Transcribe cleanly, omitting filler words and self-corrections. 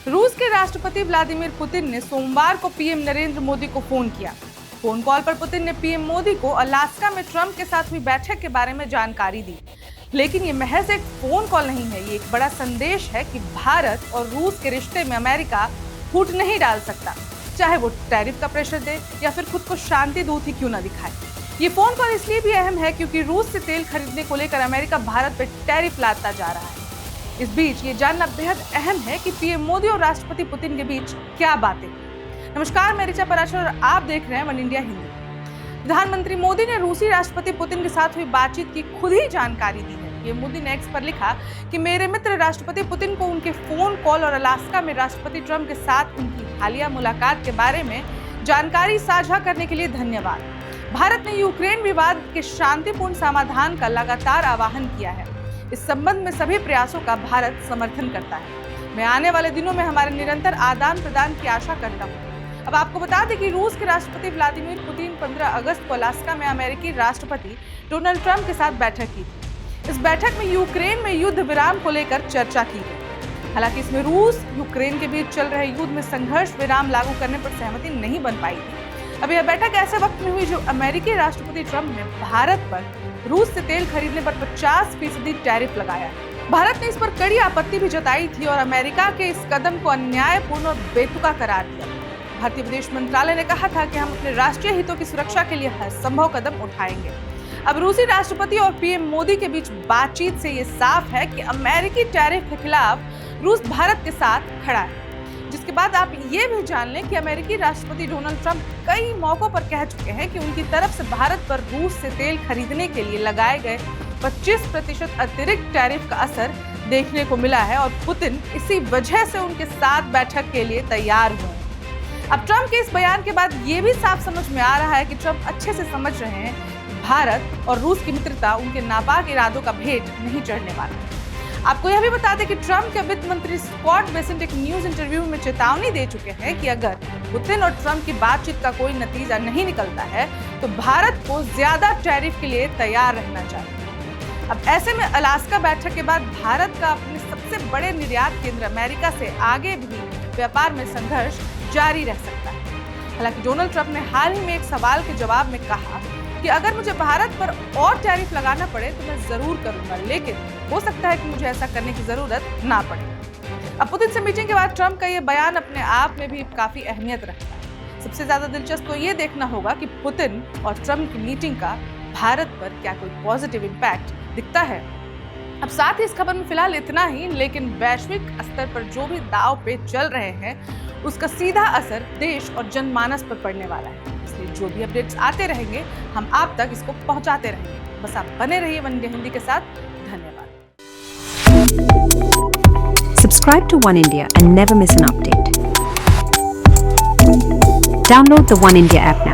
रूस के राष्ट्रपति व्लादिमीर पुतिन ने सोमवार को पीएम नरेंद्र मोदी को फोन किया। फोन कॉल पर पुतिन ने पीएम मोदी को अलास्का में ट्रंप के साथ हुई बैठक के बारे में जानकारी दी। लेकिन ये महज एक फोन कॉल नहीं है, ये एक बड़ा संदेश है कि भारत और रूस के रिश्ते में अमेरिका फूट नहीं डाल सकता, चाहे वो टैरिफ का प्रेशर दे या फिर खुद को शांति दूत ही क्यों ना दिखाए। ये फोन कॉल इसलिए भी अहम है क्योंकि रूस से तेल खरीदने को लेकर अमेरिका भारत पर टैरिफ लादता जा रहा है। इस बीच ये जानना बेहद अहम है कि पीएम मोदी और राष्ट्रपति पुतिन के बीच क्या बातें। नमस्कार, मैं ऋचा पराशर और आप देख रहे हैं वन इंडिया हिंदी। प्रधानमंत्री मोदी ने रूसी राष्ट्रपति पुतिन के साथ हुई बातचीत की खुद ही जानकारी दी है। पीएम मोदी ने एक्स पर लिखा कि मेरे मित्र राष्ट्रपति पुतिन को उनके फोन कॉल और अलास्का में राष्ट्रपति ट्रंप के साथ उनकी हालिया मुलाकात के बारे में जानकारी साझा करने के लिए धन्यवाद। भारत ने यूक्रेन विवाद के शांतिपूर्ण समाधान का लगातार आह्वान किया है। इस संबंध में सभी प्रयासों का भारत समर्थन करता है। मैं आने वाले दिनों में हमारे निरंतर आदान प्रदान की आशा करता हूँ। अब आपको बता दें कि रूस के राष्ट्रपति व्लादिमीर पुतिन 15 अगस्त को अलास्का में अमेरिकी राष्ट्रपति डोनाल्ड ट्रंप के साथ बैठक की थी। इस बैठक में यूक्रेन में युद्ध विराम को लेकर चर्चा की गई। हालांकि इसमें रूस यूक्रेन के बीच चल रहे युद्ध में संघर्ष विराम लागू करने पर सहमति नहीं बन पाई थी। अब यह बैठक ऐसे वक्त में हुई जो अमेरिकी राष्ट्रपति ट्रंप ने भारत पर रूस से तेल खरीदने पर 50% टैरिफ लगाया। भारत ने इस पर कड़ी आपत्ति भी जताई थी और अमेरिका के इस कदम को अन्यायपूर्ण और बेतुका करार दिया। भारतीय विदेश मंत्रालय ने कहा था कि हम अपने राष्ट्रीय हितों की सुरक्षा के लिए हर संभव कदम उठाएंगे। अब रूसी राष्ट्रपति और पीएम मोदी के बीच बातचीत से ये साफ है कि अमेरिकी टैरिफ के खिलाफ रूस भारत के साथ खड़ा है। जिसके बाद आप ये भी जान लें कि अमेरिकी राष्ट्रपति डोनाल्ड ट्रंप कई मौकों पर कह चुके हैं कि उनकी तरफ से भारत पर रूस से तेल खरीदने के लिए लगाए गए 25% अतिरिक्त टैरिफ का असर देखने को मिला है और पुतिन इसी वजह से उनके साथ बैठक के लिए तैयार हुए। अब ट्रंप के इस बयान के बाद ये भी साफ समझ में आ रहा है कि ट्रंप अच्छे से समझ रहे हैं कि भारत और रूस की मित्रता उनके नापाक इरादों का भेद नहीं चढ़ने वाला। आपको यह भी बता दें कि ट्रंप के वित्त मंत्री स्कॉट बेसेंट एक न्यूज इंटरव्यू में चेतावनी दे चुके हैं कि अगर पुतिन और ट्रंप की बातचीत का कोई नतीजा नहीं निकलता है तो भारत को ज्यादा टैरिफ के लिए तैयार रहना चाहिए। अब ऐसे में अलास्का बैठक के बाद भारत का अपने सबसे बड़े निर्यात केंद्र अमेरिका से आगे भी व्यापार में संघर्ष जारी रह सकता है। हालांकि डोनाल्ड ट्रंप ने हाल ही में एक सवाल के जवाब में कहा कि अगर मुझे भारत पर और टैरिफ लगाना पड़े तो मैं जरूर करूंगा, लेकिन हो सकता है कि मुझे ऐसा करने की जरूरत ना पड़े। अब पुतिन से मीटिंग के बाद ट्रंप का ये बयान अपने आप में भी काफी अहमियत रखता है। सबसे ज्यादा दिलचस्प तो ये देखना होगा कि पुतिन और ट्रंप की मीटिंग का भारत पर क्या कोई पॉजिटिव इम्पैक्ट दिखता है। अब साथ ही इस खबर में फिलहाल इतना ही, लेकिन वैश्विक स्तर पर जो भी दांव पे चल रहे हैं उसका सीधा असर देश और जनमानस पर पड़ने वाला है। इसलिए जो भी अपडेट्स आते रहेंगे हम आप तक इसको पहुंचाते रहेंगे। बस आप बने रहिए वन इंडिया हिंदी के साथ। धन्यवाद। Subscribe to One India and never miss an update. Download the One India app now.